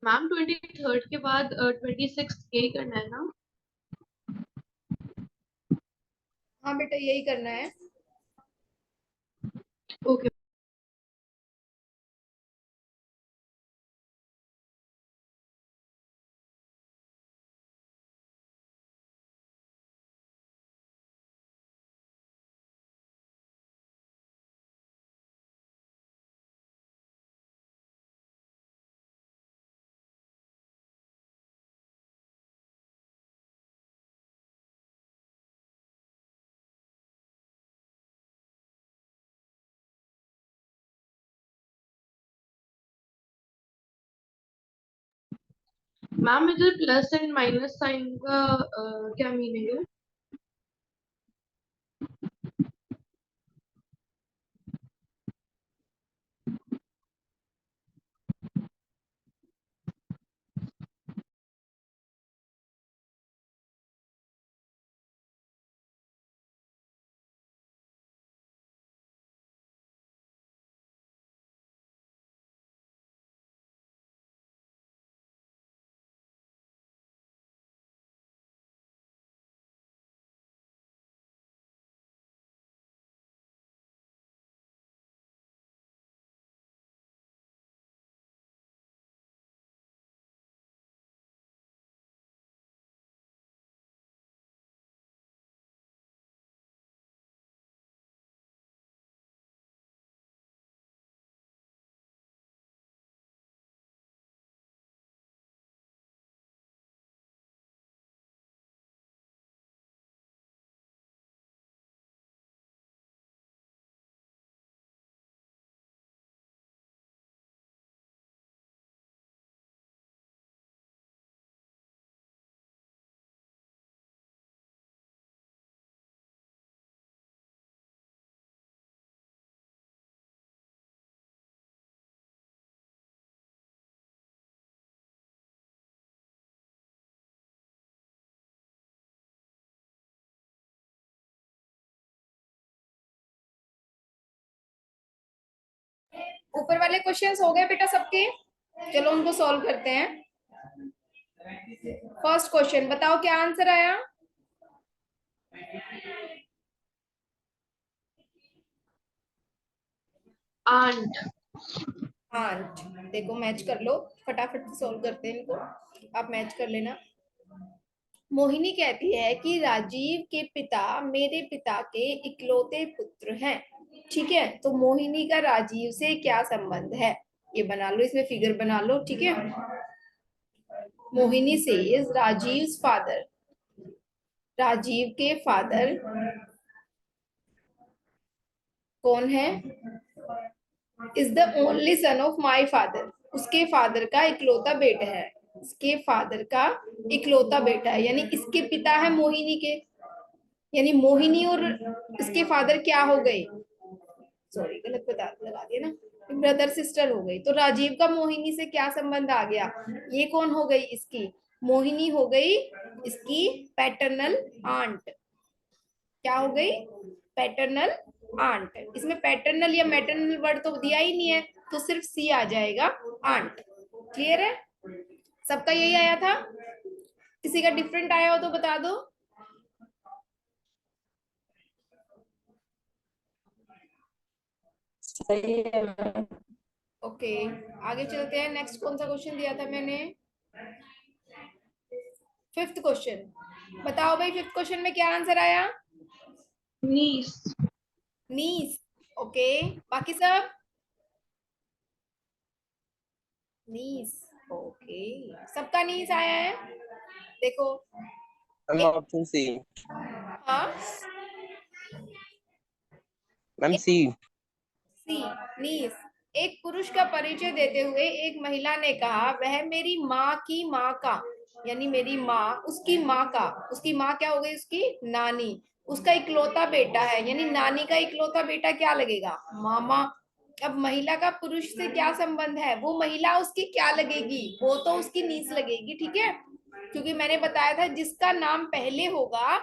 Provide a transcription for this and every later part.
Ma'am 23rd के बाद 26th यही करना है ना? हाँ बेटा यही करना है। ओके। मैम इधर प्लस एंड माइनस साइन का क्या मीनिंग है? ऊपर वाले क्वेश्चंस हो गए बेटा सबके? चलो उनको सॉल्व करते हैं। फर्स्ट क्वेश्चन बताओ क्या आंसर आया? आंट। आंट। देखो मैच कर लो, फटाफट से सॉल्व करते हैं इनको। आप मैच कर लेना। मोहिनी कहती है कि राजीव के पिता मेरे पिता के इकलौते पुत्र हैं। ठीक है, तो मोहिनी का राजीव से क्या संबंध है? ये बना लो, इसमें फिगर बना लो। ठीक है, मोहिनी से राजीव फादर, राजीव के फादर कौन है? Is the only son of my father. उसके फादर का इकलौता बेटा है। इसके फादर का इकलौता बेटा है, यानी इसके पिता है मोहिनी के, यानी मोहिनी और इसके फादर क्या हो गए? सॉरी गलत बता लगा दिया ना, ब्रदर सिस्टर हो गई। तो राजीव का मोहिनी से क्या संबंध आ गया? ये कौन हो गई? इसकी मोहिनी हो गई इसकी पैटर्नल आंट। क्या हो गई? Paternal aunt. इसमें पैटर्नल या मैटरनल वर्ड तो दिया ही नहीं है, तो सिर्फ सी आ जाएगा, आंट। क्लियर है? सबका यही आया था? किसी का डिफरेंट आया हो तो बता दो। सही है। ओके, आगे चलते हैं। नेक्स्ट कौन सा क्वेश्चन दिया था मैंने? Fifth question. बताओ भाई, फिफ्थ क्वेश्चन में क्या आंसर आया? नीस। नीस। ओके, बाकी सब नीस। ओके, सबका नीस आया है। देखो मैम एक, ऑप्शन सी। हाँ मैम एक, सी। सी, नीस। एक पुरुष का परिचय देते हुए एक महिला ने कहा वह मेरी माँ की माँ का, यानी मेरी माँ उसकी माँ का, उसकी माँ क्या हो गई? उसकी नानी, उसका इकलौता बेटा है, यानी नानी का इकलौता बेटा क्या लगेगा? मामा। अब महिला का पुरुष से क्या संबंध है? वो महिला उसकी क्या लगेगी? वो तो उसकी नीस लगेगी। ठीक है, क्योंकि मैंने बताया था जिसका नाम पहले होगा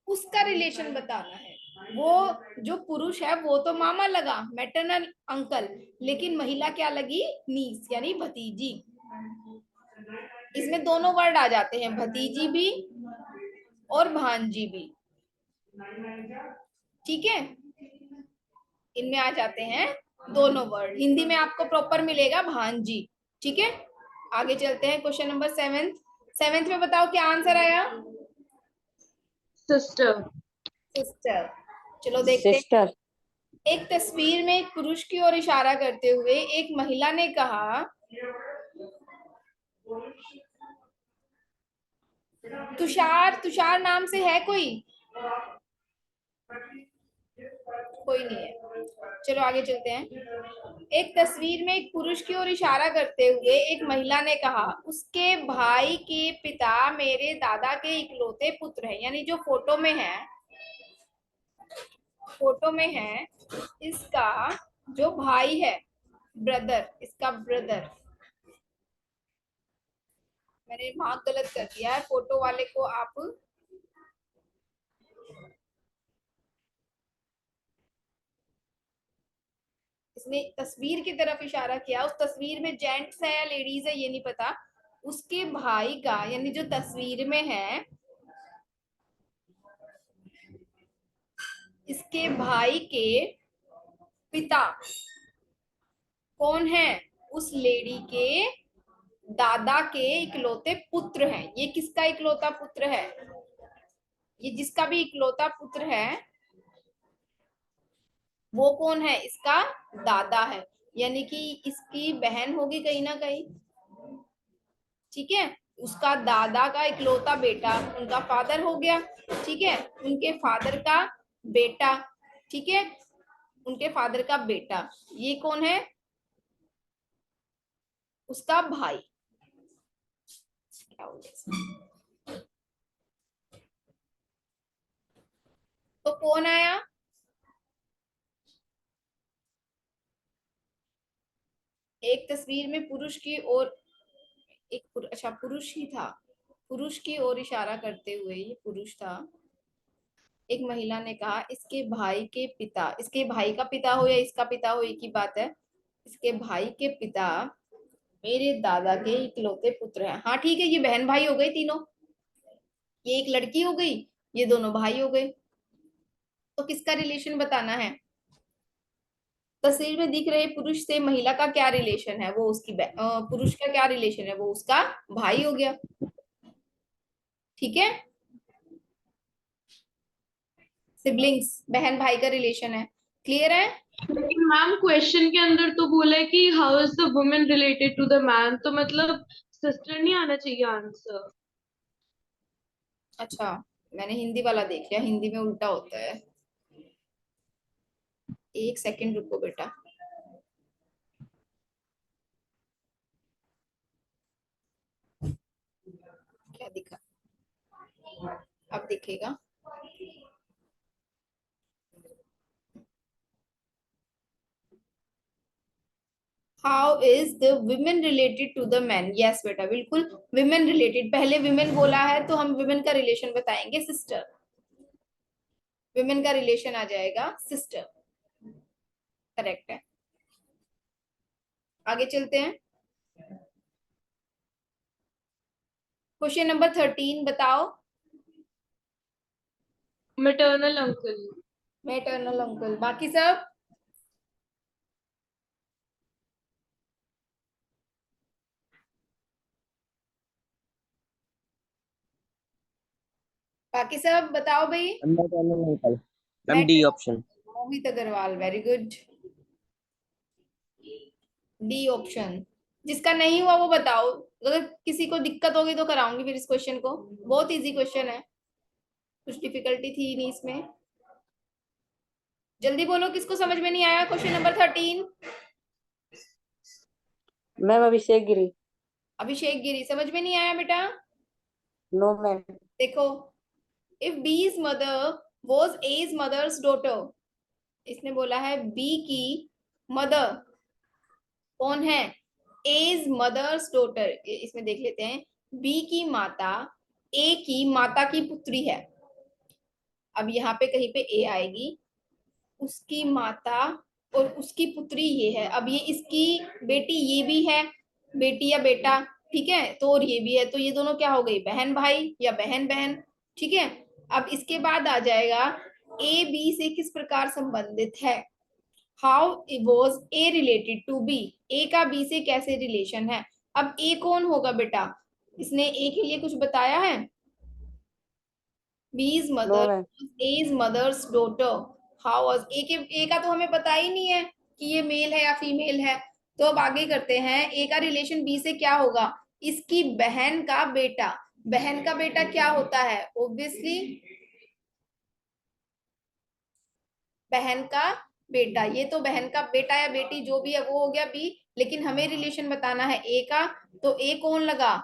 उसका रिलेशन बताना है। वो जो पुरुष है वो तो मामा लगा, मैटरनल अंकल, लेकिन महिला क्या लगी? नीस, यानी भतीजी। इसमें दोनों वर्ड आ जाते हैं, भतीजी भी और भांजी भी, ठीक है। इनमें आ जाते हैं दोनों वर्ड, हिंदी में आपको प्रॉपर मिलेगा भांजी, ठीक है। आगे चलते हैं, क्वेश्चन नंबर 7 में बताओ क्या आंसर आया। सिस्टर। सिस्टर। चलो देखते हैं। सिस्टर। एक तस्वीर में एक पुरुष की ओर इशारा करते हुए एक महिला ने कहा, तुषार, तुषार नाम से है कोई? कोई नहीं है। चलो आगे चलते हैं। एक तस्वीर में एक पुरुष की ओर इशारा करते हुए एक महिला ने कहा, उसके भाई के पिता मेरे दादा के इकलौते पुत्र हैं। यानी जो फोटो में है, फोटो में है इसका जो भाई है, ब्रदर, इसका ब्रदर। मैंने मार्क गलत कर दिया है, फोटो वाले को आप इसने तस्वीर की तरफ इशारा किया, उस तस्वीर में जेंट्स है या लेडीज है ये नहीं पता। उसके भाई का, यानी जो तस्वीर में है, इसके भाई के पिता कौन है? उस लेडी के दादा के इकलौते पुत्र हैं। ये किसका इकलौता पुत्र है? ये जिसका भी इकलौता पुत्र है वो कौन है? इसका दादा है, यानी कि इसकी बहन होगी कहीं ना कहीं, ठीक है। उसका दादा का इकलौता बेटा उनका फादर हो गया, ठीक है। उनके फादर का बेटा, ठीक है, उनके फादर का बेटा, ये कौन है? उसका भाई। क्या हो गया? तो कौन आया? एक तस्वीर में पुरुष की ओर अच्छा पुरुष ही था, पुरुष की ओर इशारा करते हुए, ये पुरुष था, एक महिला ने कहा, इसके भाई के पिता, इसके भाई का पिता हो या इसका पिता हो एक ही बात है, इसके भाई के पिता मेरे दादा के इकलौते पुत्र हैं। हाँ ठीक है, ये बहन भाई हो गए तीनों, ये एक लड़की हो गई, ये दोनों भाई हो गए। तो किसका रिलेशन बताना है? तस्वीर में दिख रहे पुरुष से महिला का क्या रिलेशन है? वो उसकी पुरुष का क्या रिलेशन है? वो उसका भाई हो गया, ठीक है। सिबलिंग्स, बहन भाई का रिलेशन है, क्लियर है। लेकिन मैम क्वेश्चन के अंदर तो बोला है कि how is the women related to the man, तो मतलब सिस्टर नहीं आना चाहिए आंसर। अच्छा, मैंने हिंदी वाला देख लिया, हिंदी में उल्टा होता है। एक सेकंड रुको बेटा। क्या दिखा? अब दिखेगा। How is the women related to the man? Yes बेटा, बिल्कुल विमेन रिलेटेड, पहले विमेन बोला है तो हम विमेन का रिलेशन बताएंगे सिस्टर, विमेन का रिलेशन आ जाएगा सिस्टर, करेक्ट है। आगे चलते हैं, क्वेश्चन नंबर 13 बताओ। Maternal uncle. मैटरनल अंकल, बाकी सब? बाकी सब बताओ भाई। Maternal uncle. Ma'am D matter option. Mohit Agarwal, very good, D option. जिसका नहीं हुआ वो बताओ, अगर किसी को दिक्कत होगी तो कराऊंगी फिर इस क्वेश्चन को, बहुत इजी क्वेश्चन है, कुछ डिफिकल्टी थी नहीं इसमें। जल्दी बोलो किसको समझ में नहीं आया question number 13। Ma'am Abhishek Giri. Abhishek Giri, समझ में नहीं आया बेटा? No ma'am. देखो, if B's mother was A's mother's daughter, इसने बोला है बी की मदर कौन है? A's mother's daughter. इसमें देख लेते हैं, बी की माता ए की माता की पुत्री है। अब यहाँ पे कहीं पे ए आएगी, उसकी माता और उसकी पुत्री ये है। अब ये इसकी बेटी ये भी है, बेटी या बेटा, ठीक है, तो और ये भी है, तो ये दोनों क्या हो गई, बहन भाई या बहन बहन। ठीक है, अब इसके बाद आ जाएगा ए बी से किस प्रकार संबंधित है। How was A related to B, A का बी से कैसे रिलेशन है। अब ए कौन होगा बेटा, इसने ए के लिए कुछ बताया है। B is no mother, ma'am. A is mother's daughter. How was A का तो हमें पता ही नहीं है कि ये मेल है या फीमेल है। तो अब आगे करते हैं, ए का रिलेशन बी से क्या होगा, इसकी बहन का बेटा। बहन का बेटा क्या होता है, ऑब्वियसली बहन का बेटा। ये तो बहन का बेटा या बेटी जो भी है वो हो गया बी, लेकिन हमें रिलेशन बताना है ए का। तो ए कौन लगा,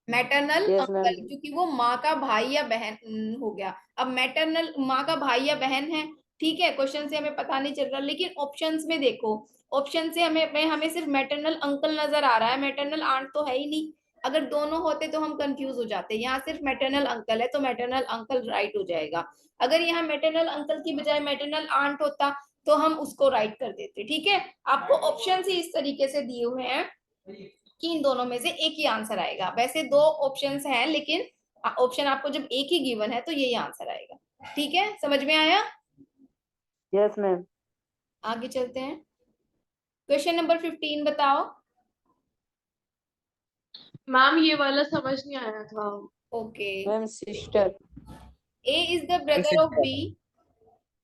मैटरनल यस अंकल, मैम। क्योंकि वो माँ का भाई या बहन हो गया। अब मैटरनल माँ का भाई या बहन है, ठीक है, क्वेश्चन से हमें पता नहीं चल रहा, लेकिन ऑप्शंस में देखो, ऑप्शन से हमें सिर्फ मैटरनल अंकल नजर आ रहा है, मैटरनल आंट तो है ही नहीं। अगर दोनों होते तो हम कंफ्यूज हो जाते, यहाँ सिर्फ मैटरनल अंकल है तो मैटरनल अंकल राइट हो जाएगा। अगर यहाँ मैटरनल अंकल की बजाय मैटरनल आंट होता तो हम उसको राइट कर देते। ठीक है, आपको ऑप्शन ही इस तरीके से दिए हुए हैं कि इन दोनों में से एक ही आंसर आएगा। वैसे दो ऑप्शंस हैं, लेकिन ऑप्शन आपको जब एक ही गिवन है तो यही आंसर आएगा। ठीक है, समझ में आया। Yes ma'am. आगे चलते हैं, क्वेश्चन नंबर 15 बताओ। मैम ये वाला समझ नहीं आया था। Okay, ma'am sister. A is the brother of sister. B.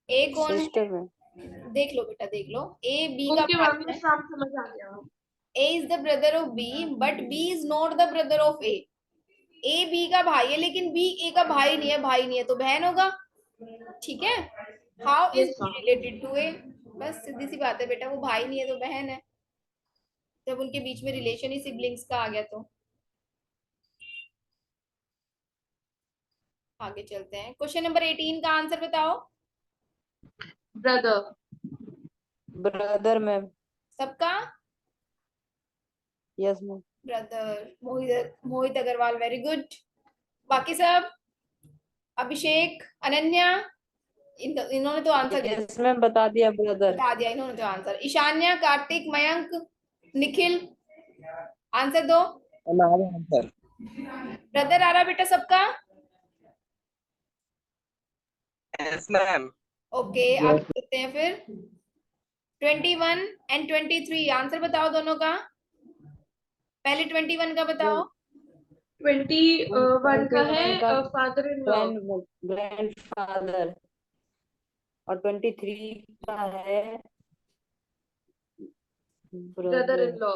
A कौन है, सिस्टर मैम। देख लो बेटा देख लो, ए बी का ओके मैम, भाई मुझे है। सब समझ आ गया। A is the brother of B but B is not the brother of A. A B का भाई है लेकिन बी ए का भाई नहीं है, भाई नहीं है तो बहन होगा। ठीक है, how is yes B ma'am. Related to A, बस सीधी सी बात है बेटा, वो भाई नहीं है तो बहन है, जब उनके बीच में रिलेशन ही सिबलिंग्स का आ गया तो। आगे चलते हैं, क्वेश्चन नंबर 18 का आंसर बताओ। ब्रदर। Brother ma'am. सबका यस मैम। ब्रदर, मोहित मोहित अग्रवाल वेरी गुड। बाकी सब, अभिषेक, अनन्या, इन्होंने तो आंसर दे यस मैम बता दिया ब्रदर। बता दिया, इन्होंने तो आंसर। ईशान्या, कार्तिक, मयंक, निखिल, आंसर दो। हमारा आंसर। ब्रदर आ रहा बेटा सबका। Yes ma'am. ओके, आगे चलते हैं फिर। 21 एंड 23 आंसर बताओ दोनों का। पहले 21 का बताओ। 21 का है 21 का father in law. Grand father. और 23 का है ब्रदर ब्रदर। In law.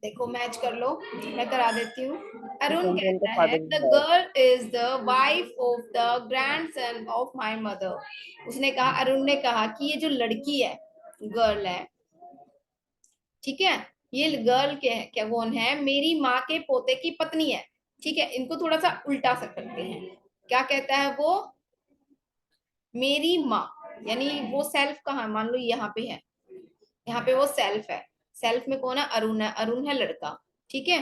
देखो मैच कर लो, मैं करा देती हूँ। अरुण 21 का कहता है फादर द है। Girl is the wife of the grandson of my mother. उसने कहा, अरुण ने कहा कि ये जो लड़की है, गर्ल है, ठीक है, ये गर्ल के क्या कौन है, मेरी माँ के पोते की पत्नी है। ठीक है, इनको थोड़ा सा उल्टा सकते हैं। क्या कहता है वो, मेरी माँ, यानी वो सेल्फ कहाँ, मान लो यहाँ पे है, यहाँ पे वो सेल्फ है, सेल्फ में कौन है, अरुण है, अरुण है लड़का। ठीक है,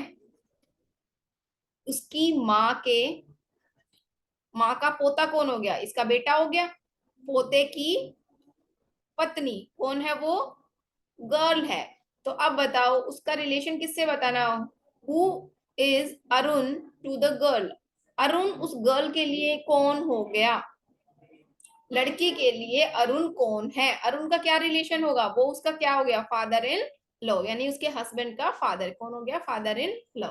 उसकी माँ का पोता कौन हो गया, इसका बेटा हो गया। पोते की पत्नी कौन है, वो गर्ल है। तो अब बताओ उसका रिलेशन किससे बताना हो, who is Arun to the girl. Arun उस गर्ल के लिए कौन हो गया, लड़की के लिए अरुण कौन है, अरुण का क्या रिलेशन होगा, वो उसका क्या हो गया, फादर इन लॉ, यानी उसके हस्बैंड का फादर कौन हो गया, फादर इन लॉ।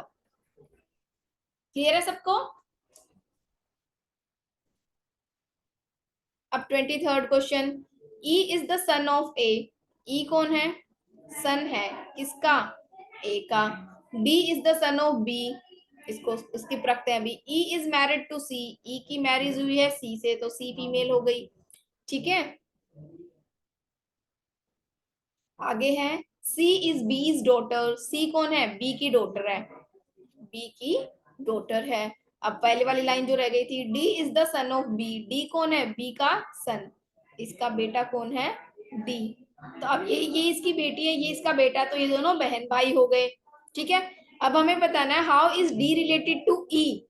क्लियर है सबको। अब 23rd question, E is the son of A. E कौन है, सन है किसका, ए का। D is the son of B, इसको इसकी प्रखते हैं, B. E is married to C, E की मैरिज हुई है सी से, तो सी फीमेल हो गई। ठीक है, आगे है, सी इज बीज डॉटर। सी कौन है, बी की डॉटर है, बी की डॉटर है। अब पहले वाली लाइन जो रह गई थी, D is the son of B. D कौन है, बी का सन, इसका बेटा कौन है, डी। तो अब ये इसकी बेटी है, ये इसका बेटा, तो ये दोनों बहन भाई हो गए। ठीक है, अब हमें बताना है how is D related to E.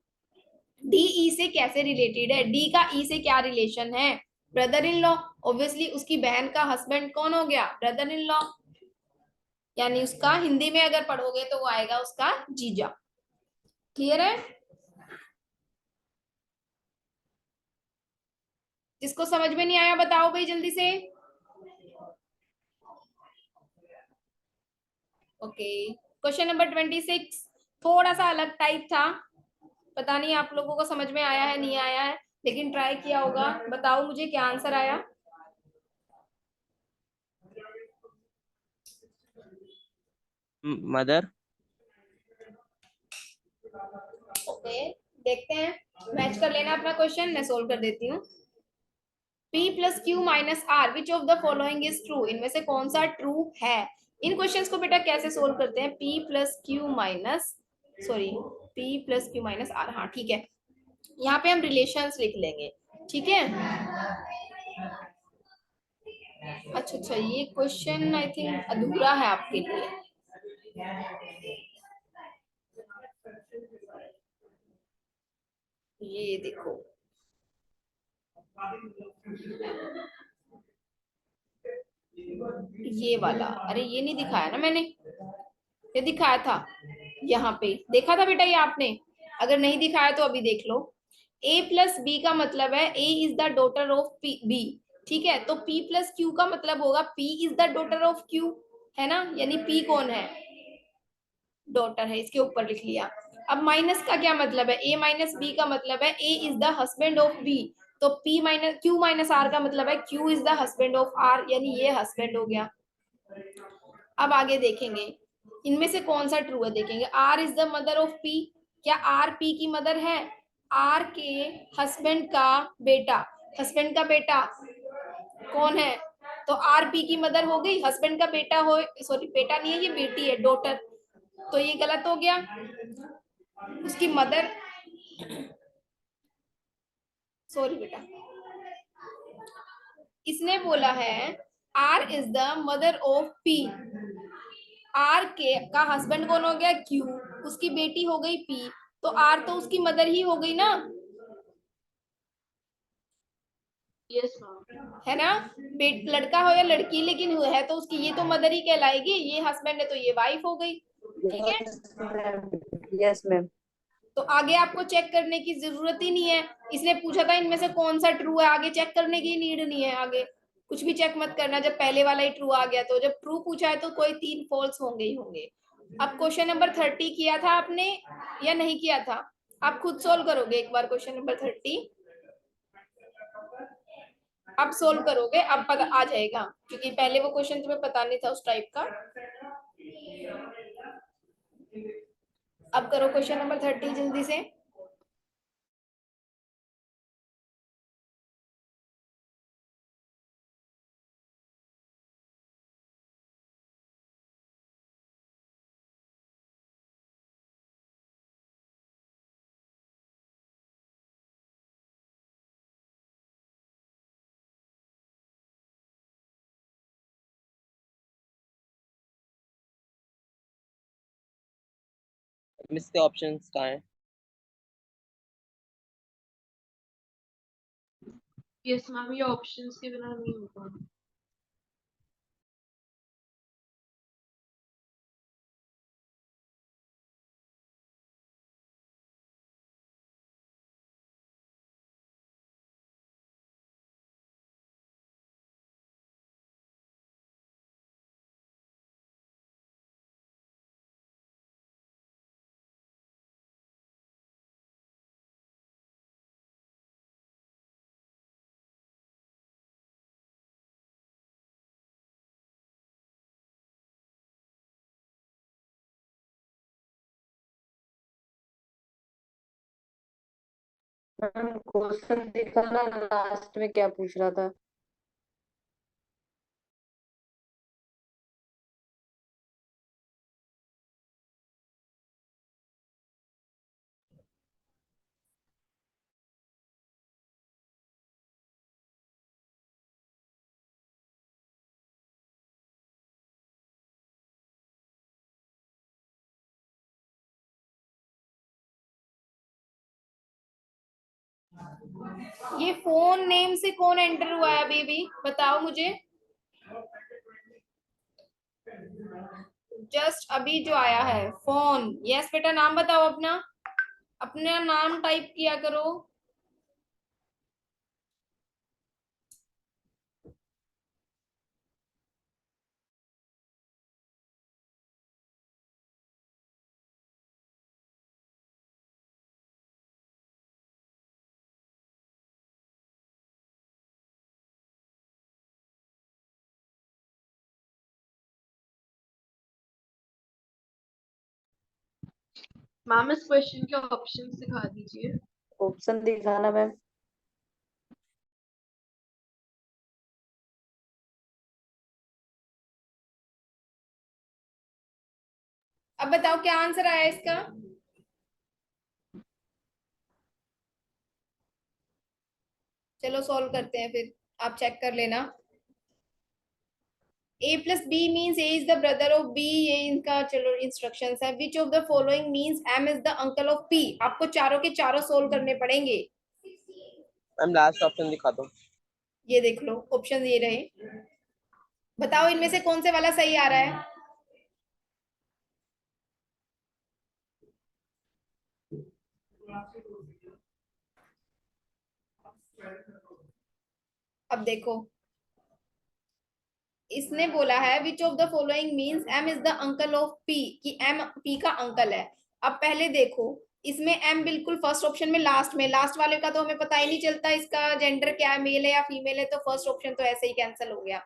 D E से कैसे रिलेटेड है, डी का ई से क्या रिलेशन है, ब्रदर इन लॉ। ऑब्वियसली उसकी बहन का हस्बैंड कौन हो गया, ब्रदर इन लॉ। यानी उसका हिंदी में अगर पढ़ोगे तो वो आएगा उसका जीजा। क्लियर है? जिसको समझ में नहीं आया बताओ भाई जल्दी से। ओके, क्वेश्चन नंबर 26 थोड़ा सा अलग टाइप था, पता नहीं आप लोगों को समझ में आया है नहीं आया है, लेकिन ट्राई किया होगा। बताओ मुझे क्या आंसर आया। मदर। ओके, देखते हैं, मैच कर लेना अपना क्वेश्चन, मैं सोल्व कर देती हूँ। P plus Q minus R which of the following is true, इनमें से कौन सा ट्रू है। इन क्वेश्चंस को बेटा कैसे सोल्व करते हैं, P plus Q minus R, हाँ ठीक है, यहाँ पे हम रिलेशंस लिख लेंगे, ठीक है। अच्छा अच्छा, ये क्वेश्चन आई थिंक अधूरा है आपके लिए। ये देखो, ये वाला, अरे ये नहीं दिखाया ना मैंने, ये दिखाया था यहाँ पे, देखा था बेटा ये आपने, अगर नहीं दिखाया तो अभी देख लो। a प्लस बी का मतलब है a is the daughter of b, ठीक है, तो p प्लस q का मतलब होगा p is the daughter of q, है ना, यानी p कौन है, डॉटर है, इसके ऊपर लिख लिया। अब माइनस का क्या मतलब है, a माइनस बी का मतलब है a is the husband of b, तो p minus q minus r का मतलब है q is the husband of r, यानी ये हस्बैंड हो गया। अब आगे देखेंगे इनमें से कौन सा ट्रू है, देखेंगे r is the mother of p, क्या r p की मदर है, r के हस्बैंड का बेटा, हस्बैंड का बेटा कौन है, तो r p की मदर हो गई, हस्बैंड का बेटा हो, सॉरी बेटा नहीं है ये बेटी है, डॉटर, तो ये गलत हो गया, उसकी मदर, सॉरी बेटा, इसने बोला है r is the mother of p, R के का हस्बैंड कौन हो गया, क्यू, उसकी बेटी हो गई पी, तो आर तो उसकी मदर ही हो गई ना, यस मैम। है ना, बेट लड़का हो या लड़की, लेकिन है तो उसकी, ये तो मदर ही कहलाएगी, ये हस्बैंड है तो ये वाइफ हो गई, ठीक है। Yes ma'am. तो आगे आपको चेक करने की जरूरत ही नहीं है, इसने पूछा था इनमें से कौन सा ट्रू है, आगे चेक करने की नीड नहीं है, आगे कुछ भी चेक मत करना, जब पहले वाला ही ट्रू आ गया, तो जब ट्रू पूछा है तो कोई 3 फॉल्स होंगे ही होंगे। अब क्वेश्चन नंबर 30 किया था आपने या नहीं किया था, आप खुद सोल्व करोगे एक बार क्वेश्चन नंबर 30, अब सोल्व करोगे, अब पता आ जाएगा, क्योंकि पहले वो क्वेश्चन तुम्हें पता नहीं था उस टाइप का। अब करो क्वेश्चन नंबर 30 जल्दी से। मिस के ऑप्शंस कहाँ हैं? यस मैम, ये ऑप्शंस के बिना नहीं होगा। मैम क्वेश्चन दिखाना, लास्ट में क्या पूछ रहा था। ये फोन नेम से कौन एंटर हुआ है बेबी, बताओ मुझे। जस्ट अभी जो आया है फोन। यस बेटा, नाम बताओ अपना, अपना नाम टाइप किया करो। मैम इस क्वेश्चन के ऑप्शन दिखा दीजिए। ऑप्शन दिखाना मैम। अब बताओ क्या आंसर आया इसका। चलो सॉल्व करते हैं फिर, आप चेक कर लेना। A plus B means A is the brother of B, ये इनका चलो इंस्ट्रक्शंस है। Which of the following means M is the uncle of P? आपको चारों के चारों सोल्व करने पड़ेंगे। मैम लास्ट ऑप्शन दिखा दो। ये देख लो, ऑप्शन ये रहे, बताओ इनमें से कौन से वाला सही आ रहा है। अब देखो, इसने बोला है which of the following means M is the uncle of P, कि एम पी का अंकल है। अब पहले देखो, इसमें एम बिल्कुल फर्स्ट ऑप्शन में लास्ट में, लास्ट वाले का तो हमें पता ही नहीं चलता इसका जेंडर क्या है, मेल है या फीमेल है, तो फर्स्ट ऑप्शन तो ऐसे ही कैंसिल हो गया।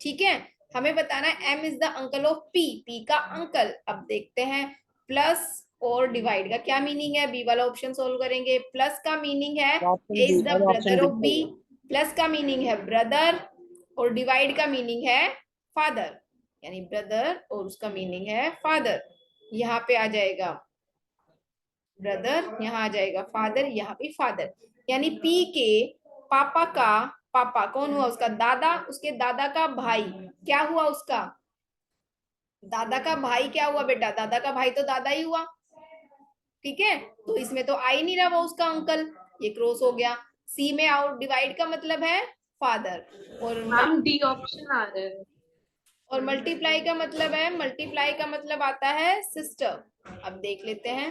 ठीक है, हमें बताना है M is the uncle of P, P का अंकल। अब देखते हैं प्लस और डिवाइड का क्या मीनिंग है, बी वाला ऑप्शन सोल्व करेंगे। प्लस का मीनिंग है option A D is the ma'am, option brother D of B, plus का मीनिंग है ब्रदर, और डिवाइड का मीनिंग है फादर, यानी ब्रदर और उसका मीनिंग है फादर। यहाँ पे आ जाएगा ब्रदर, यहाँ आ जाएगा फादर, यहाँ पे फादर, यानी पी के पापा का पापा कौन हुआ, उसका दादा, उसके दादा का भाई क्या हुआ, उसका दादा का भाई क्या हुआ बेटा, दादा का भाई तो दादा ही हुआ। ठीक है, तो इसमें तो आ ही नहीं रहा वो उसका अंकल, ये क्रॉस हो गया। सी में आउट डिवाइड का मतलब है फादर, और मैम डी ऑप्शन आ रहा है। और मल्टीप्लाई का मतलब है, मल्टीप्लाई का मतलब आता है सिस्टर। अब देख लेते हैं,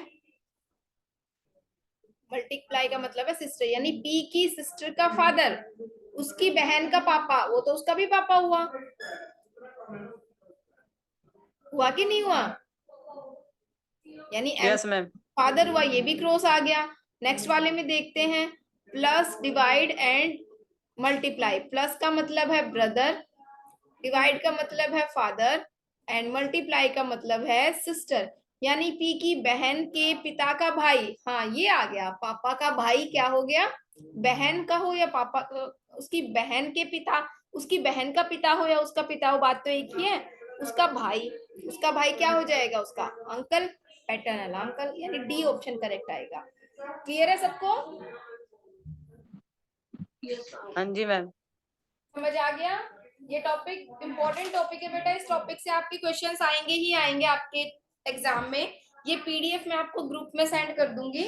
मल्टीप्लाई का मतलब है सिस्टर, यानी पी की सिस्टर का फादर, उसकी बहन का पापा, वो तो उसका भी पापा हुआ, हुआ कि नहीं हुआ, यानी यस मैम। फादर हुआ, ये भी क्रॉस आ गया। नेक्स्ट वाले में देखते हैं, plus divide and multiply, plus का मतलब है ब्रदर, डिवाइड का मतलब है फादर, एंड मल्टीप्लाई का मतलब है सिस्टर, यानी पी की बहन के पिता का भाई। हाँ ये आ गया, पापा का भाई क्या हो गया, बहन का हो या पापा, उसकी बहन के पिता, उसकी बहन का पिता हो या उसका पिता हो, बात तो एक ही है। उसका भाई, उसका भाई क्या हो जाएगा, उसका अंकल, पैटर्नल अंकल, यानी डी ऑप्शन करेक्ट आएगा। क्लियर है सबको, यस हाँ जी मैम। समझ आ गया। ये टॉपिक इंपॉर्टेंट टॉपिक है बेटा, इस टॉपिक से आपके क्वेश्चंस आएंगे ही आएंगे आपके एग्जाम में। ये पीडीएफ मैं आपको ग्रुप में सेंड कर दूंगी।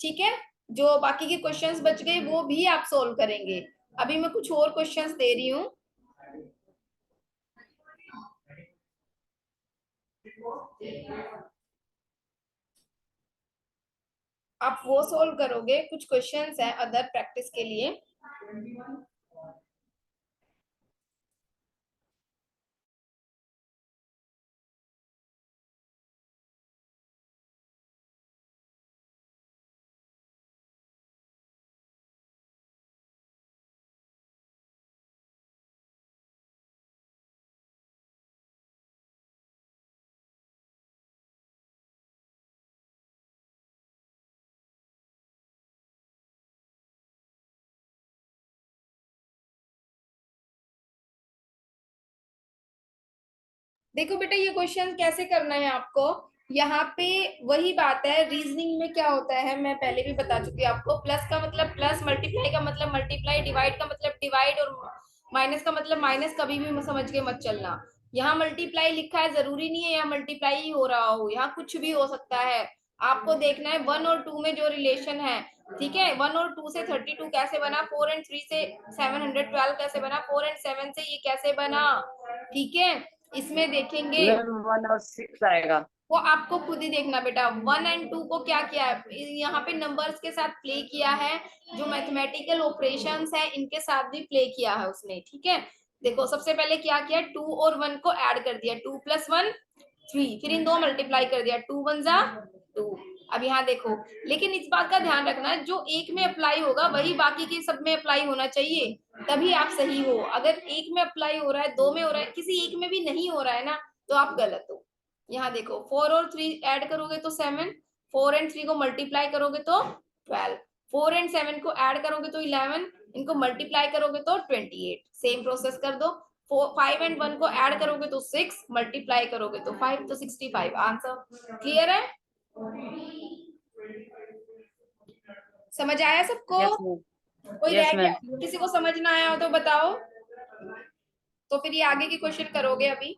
ठीक है, जो बाकी के क्वेश्चंस बच गए वो भी आप सोल्व करेंगे। अभी मैं कुछ और क्वेश्चंस दे रही हूँ, आप वो सोल्व करोगे। कुछ क्वेश्चंस है अदर प्रैक्टिस के लिए। देखो बेटा, ये क्वेश्चन कैसे करना है आपको, यहाँ पे वही बात है, रीजनिंग में क्या होता है मैं पहले भी बता चुकी हूँ आपको। प्लस का मतलब प्लस, मल्टीप्लाई का मतलब मल्टीप्लाई, डिवाइड का मतलब डिवाइड, और माइनस का मतलब माइनस, कभी भी समझ के मत चलना। यहाँ मल्टीप्लाई लिखा है, जरूरी नहीं है यहाँ मल्टीप्लाई ही हो रहा हो, यहाँ कुछ भी हो सकता है। आपको देखना है 1 और 2 में जो रिलेशन है। ठीक है, 1 और 2 से 32 कैसे बना, 4 एंड 3 से 712 कैसे बना, 4 एंड 7 से ये कैसे बना। ठीक है, इसमें देखेंगे मैम 1 और 6 आएगा। वो आपको खुद ही देखना बेटा। 1 और 2 को क्या किया है, यहाँ पे नंबर्स के साथ प्ले किया है, जो मैथमेटिकल ऑपरेशंस है इनके साथ भी प्ले किया है उसने, ठीक है। देखो सबसे पहले क्या किया, 2 और 1 को ऐड कर दिया, 2 + 1 3, फिर इन दो मल्टीप्लाई कर दिया, 2 × 1 = 2। अब यहाँ देखो, लेकिन इस बात का ध्यान रखना, जो एक में अप्लाई होगा वही बाकी के सब में अप्लाई होना चाहिए, तभी आप सही हो। अगर एक में अप्लाई हो रहा है, दो में हो रहा है, किसी एक में भी नहीं हो रहा है ना, तो आप गलत हो। यहाँ देखो 4 और 3 ऐड करोगे तो 7, 4 और 3 को मल्टीप्लाई करोगे तो 12, 4 और 7 को ऐड करोगे तो 11, इनको मल्टीप्लाई करोगे तो 28। सेम प्रोसेस कर दो। 5 और 1 को ऐड करोगे तो 6, मल्टीप्लाई करोगे तो 5, तो 65 आंसर। क्लियर है? समझ आया सबको? Yes ma'am. कोई रह यस गया, मैम। किसी को समझ ना आया हो तो बताओ, तो फिर ये आगे की क्वेश्चन करोगे अभी।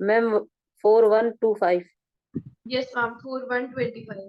Ma'am 4125। Yes ma'am, 4125।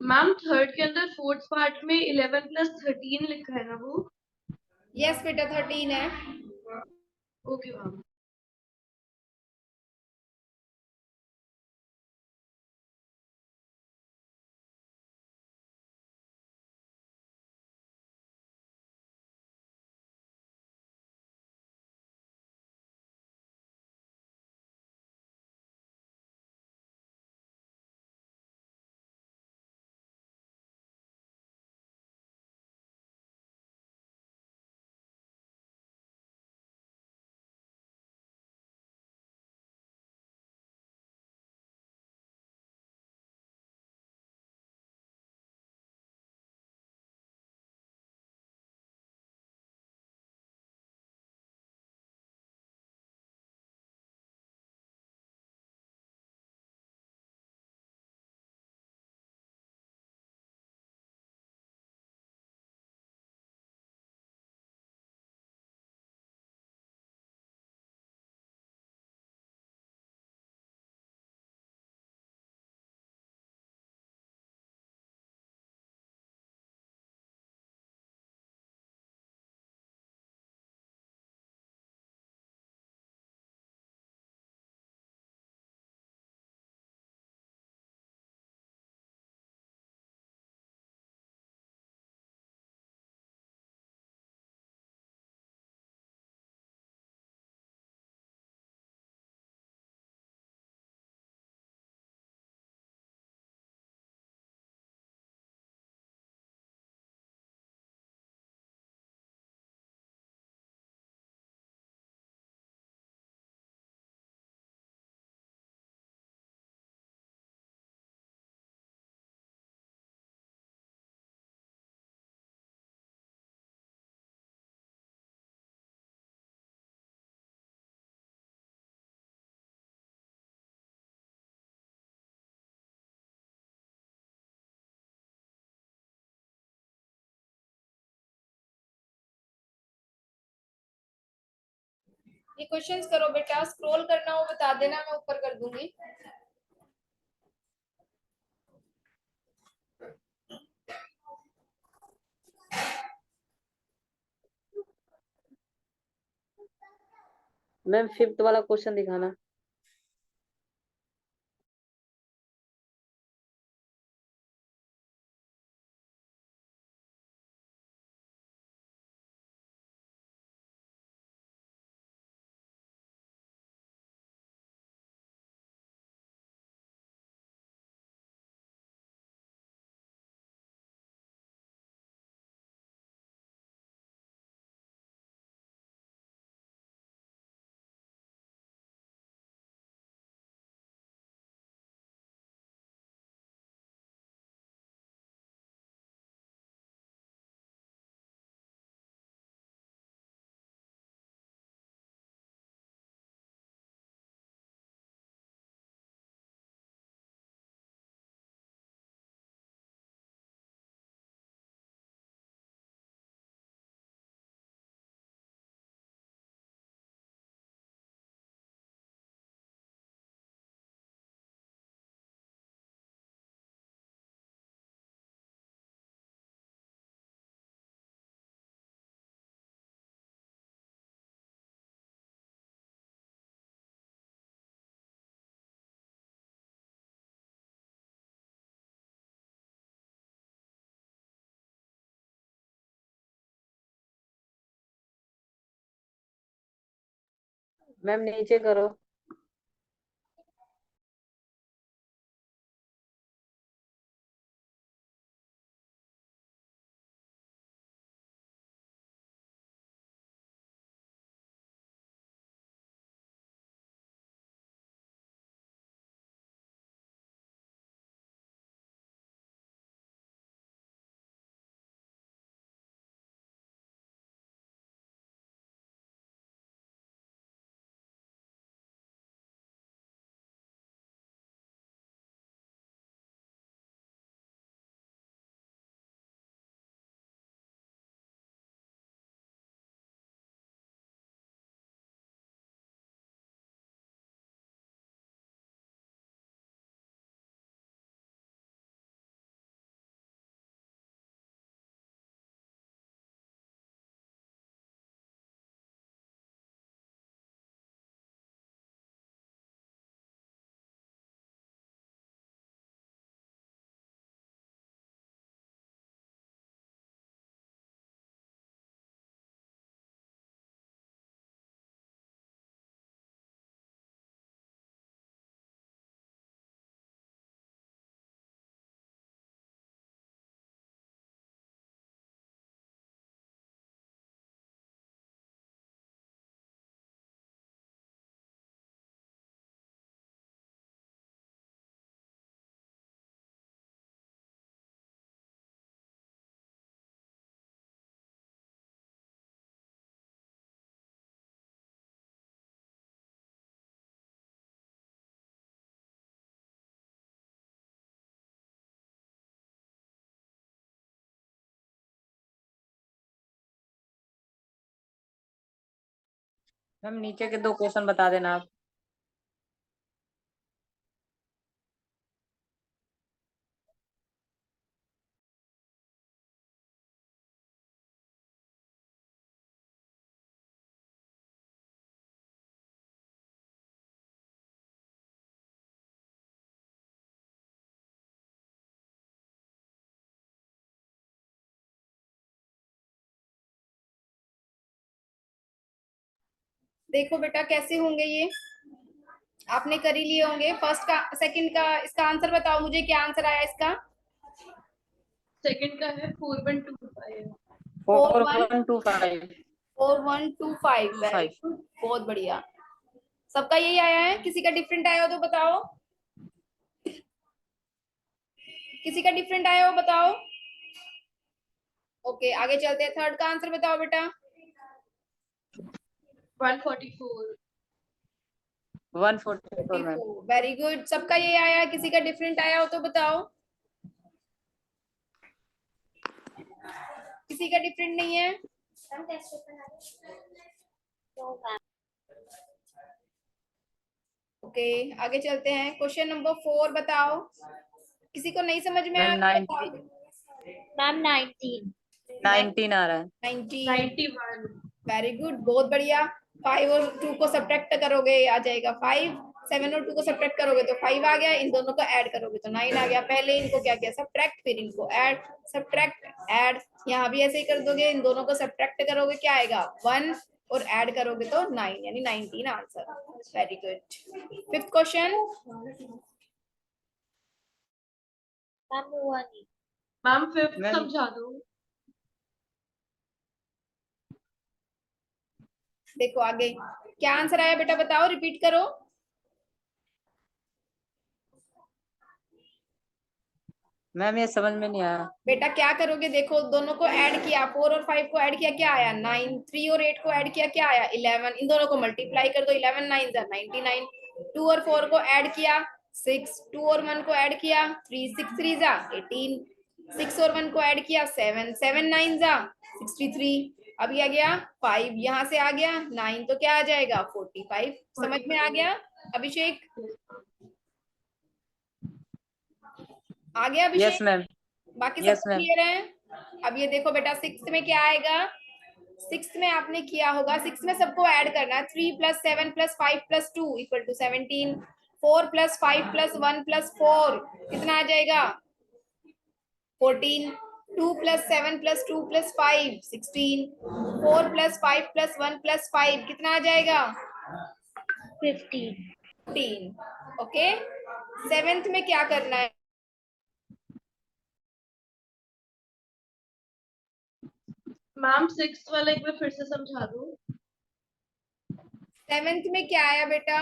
Ma'am third के अंदर फोर्थ पार्ट में 11 + 13 लिखा है ना वो? यस बेटा 13 है। Okay ma'am. ये क्वेश्चंस करो बेटा, स्क्रॉल करना हो बता देना, मैं ऊपर कर दूंगी। मैम 5th वाला क्वेश्चन दिखाना। मैम नीचे करो। मैम नीचे के 2 क्वेश्चन बता देना आप। देखो बेटा कैसे होंगे ये, आपने कर ही लिए होंगे। फर्स्ट का, सेकंड का, इसका आंसर बताओ मुझे, क्या आंसर आया इसका? सेकंड का है 4125। 4125। 4125, वेरी गुड, बहुत बढ़िया। सबका यही आया है? किसी का डिफरेंट आया हो तो बताओ, किसी का डिफरेंट आया हो बताओ। ओके, आगे चलते हैं। थर्ड का आंसर बताओ बेटा। 144। 144 मैम। वेरी गुड, सबका ये आया। किसी का डिफरेंट आया हो तो बताओ, किसी का डिफरेंट नहीं है। ओके आगे चलते हैं। क्वेश्चन नंबर 4 बताओ। किसी को नहीं समझ में मैम आया? 19 आ रहा है। 19। 91। वेरी गुड, बहुत बढ़िया। 5 और 2 को सब्ट्रैक्ट करोगे आ जाएगा 5। 7 और 2 को सब्ट्रैक्ट करोगे तो 5 आ गया। इन दोनों को ऐड करोगे तो 9 आ गया। पहले इनको क्या किया, सब्ट्रैक्ट, फिर इनको ऐड, सब्ट्रैक्ट, ऐड। यहाँ भी ऐसे ही कर दोगे। इन दोनों को सब्ट्रैक्ट करोगे क्या आएगा 1 और ऐड करोगे तो 9 यानी 19 answer. Very good. 5th question. Ma'am 5th ma'am समझा दो। देखो आगे क्या आंसर आया बेटा, बताओ, रिपीट करो। मैम ये समझ में नहीं आया। बेटा क्या करोगे, देखो दोनों को ऐड किया, 4 और 5 को ऐड किया क्या आया 9। 3 और 8 को ऐड किया क्या आया 11। इन दोनों को मल्टीप्लाई कर दो, 11 9 99। 2 और 4 को ऐड किया 6। 2 और 1 को ऐड किया 3 6 3 18। 6 और 1 को ऐड किया 7 7 9 63। अभी आ गया 5, यहाँ से आ गया 9 तो क्या आ जाएगा 45। समझ में आ गया अभिषेक? आ गया यस अभिषेक? मैम। बाकी यस सबको मैम। क्लियर है? अब ये देखो बेटा 6th में क्या आएगा। 6th में आपने किया होगा, 6th में सबको ऐड करना है। 3 + 7 + 5 + 2 = 17। 4 + 5 + 1 + 4 कितना आ जाएगा 14। 2 + 7 + 2 + 5 16। 4 + 5 + 1 + 5 कितना आ जाएगा 15। ओके 7th में क्या करना है, मैम 6th वाला एक बार फिर से समझा दो। 7th में क्या आया बेटा,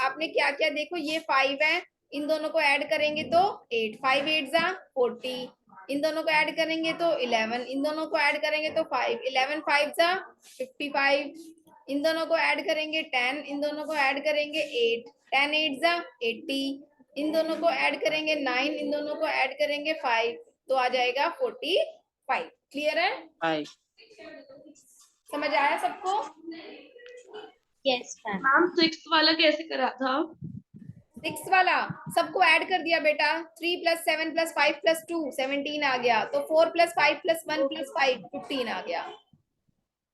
आपने क्या किया, देखो ये 5 है, इन दोनों को ऐड करेंगे तो 8। 5 8 40। इन दोनों को ऐड करेंगे तो 11। इन दोनों को ऐड करेंगे तो 5। 11 5 55। इन दोनों को ऐड करेंगे 10। इन दोनों को ऐड करेंगे 8। 10 8 80। इन दोनों को ऐड करेंगे 9। इन दोनों को ऐड करेंगे 5 तो आ जाएगा 45। क्लियर है? 5। समझ आया सबको? मैम 6th वाला कैसे करा था? 6 वाला सबको ऐड कर दिया बेटा। 3 + 7 + 5 + 2 17 आ गया, तो 4 + 5 + 1 + 5 15 आ गया।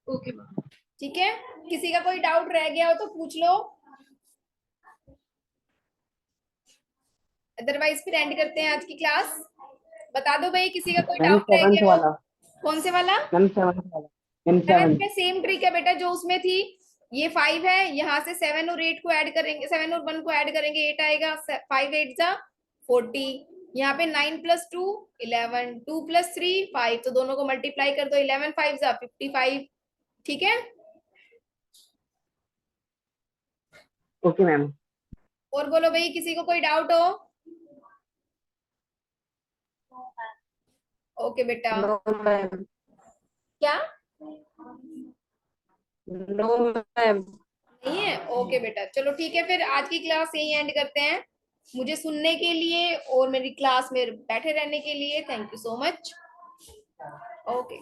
Okay ma'am. ठीक है, किसी का कोई डाउट रह गया हो तो पूछ लो, अदरवाइज फिर एंड करते हैं आज की क्लास। बता दो भाई, किसी का कोई मैम डाउट रह 7th गया हो। वाला। कौन से वाला? मैम 7th वाला। Ma'am 7th 7। में सेम ट्रिक है बेटा जो उसमें थी। ये 5 है, यहाँ से 7 और 8 को ऐड करेंगे, 7 और 1 को ऐड करेंगे 8 आएगा। 5 8 40। यहाँ पे 9 + 2 11। 2 + 3 5, तो दोनों को मल्टीप्लाई कर दो, 11 5 55। ठीक है, ओके मैम। और बोलो भाई, किसी को कोई डाउट हो? ओके बेटा। No ma'am. क्या नो मैम। नहीं है? ओके बेटा, चलो ठीक है, फिर आज की क्लास यही एंड करते हैं। मुझे सुनने के लिए और मेरी क्लास में बैठे रहने के लिए thank you so much. Okay.